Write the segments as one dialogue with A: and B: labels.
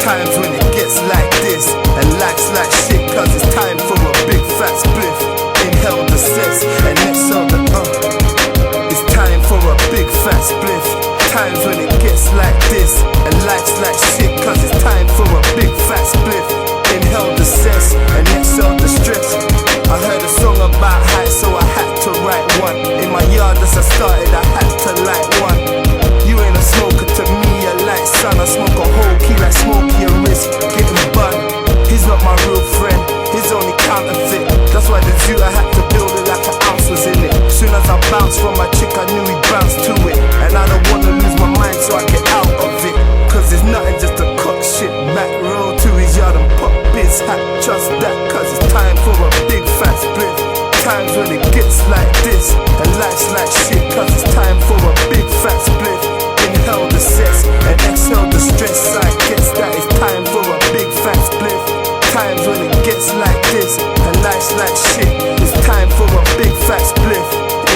A: Times when it gets like this and life's like shit, cause it's time for a big fat spliff. Inhale the cess and exhale the It's time for a big fat spliff. Times when it gets like this and life's like shit, cause it's time for a big fat spliff. Inhale the cess and exhale the stress. I heard a song about heights, so I had to write one. In my yard as I started, I had to light one. You ain't a smoker to me, a light son. I smoke a whole key like Smokey and Risk, getting bun. He's not my real friend, he's only counterfeit. That's why the zoo I had to build it like an ounce was in it. Soon as I bounced from my chick, I knew he bounced to it. And I don't wanna lose my mind, so I get out of it. Cause it's nothing just a cock shit. Back road to his yard and pop biz hat. Trust that, cause it's time for a big fat split. Times when it gets like this and life's like shit, cause it's time for a big fat split. Inhale the cess and exhale the stress. I guess that it's time for a big fat split. Times when it gets like this and life's like shit, it's time for a big fat split.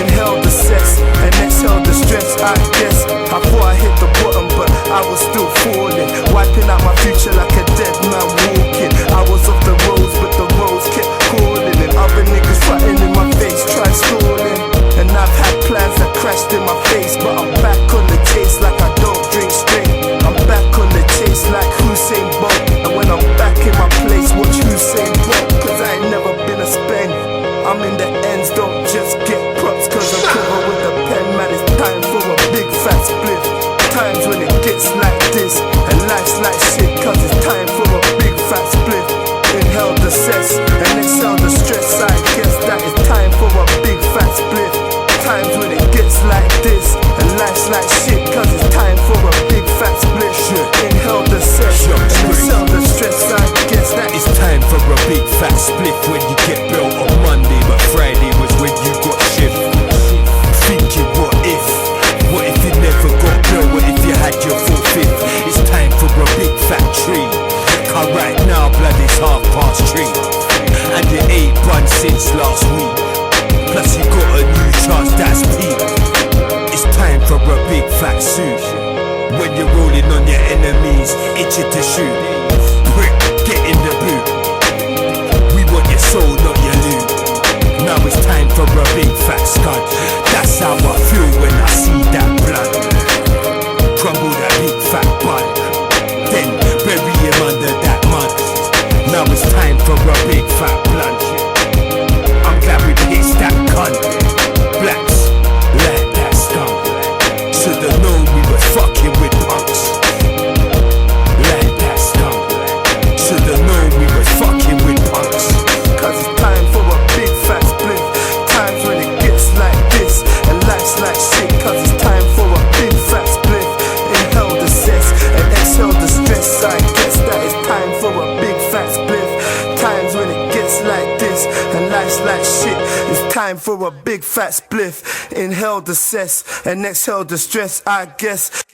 A: Inhale the cess and exhale the stress. I guess I thought I hit the bottom, but I was still falling, wiping out my future like a dead man walking. I was off the roads, but the roads kept calling, and other niggas fighting in my face, tried stalling. And I've had plans that crashed in my face, but I'm back on the chase like I don't drink straight. I'm back on the chase like Usain Bolt. And when I'm back in my place, watch Usain Bolt, cause I ain't never been a speng. I'm in the ends, don't just get props, cause I'm clever with the pen. Man, it's time for a big fat split. Times when it gets like this and life's like shit, cause it's time for a big fat split. Inhale the cess and exhale the stress. I guess that it's time for a big fat split. Times when it gets like this and life's like shit, cause it's time for a big fat split. Inhale the cess and exhale the stress. I guess that
B: it's time for a big fat split. When you get built on Monday, but Friday was when you got shift. Thinking what if you never got built? What if you had your full fifth? It's time for a big fat tree. Cause right now blood is 3:30, and you ain't run since last week. Plus you got a new charge that's peak. It's time for a big fat suit. When you're rolling on your enemies, itching to shoot. Prick, get in the boot. We want your soul, not your loot. Now it's time for a big fat scud. That's how I feel when I see that blood. Crumble that big fat bud, then bury him under that mud. Now it's time for a big fat blunt. I'm glad we hits that cunt. Blacks, like that skunk. Should've known we was fucking with punks. Like that skunk. Should've known we was fucking with punks.
A: cause it's time for a big fat split. Times when it gets like this and life's like shit, cause it's time for a big fat split. Inhale the cess and exhale the stress. I guess that it's time for a big fat split. Times when it gets like this and life's like shit, it's time for a big fat spliff. Inhale the cess and exhale the stress. I guess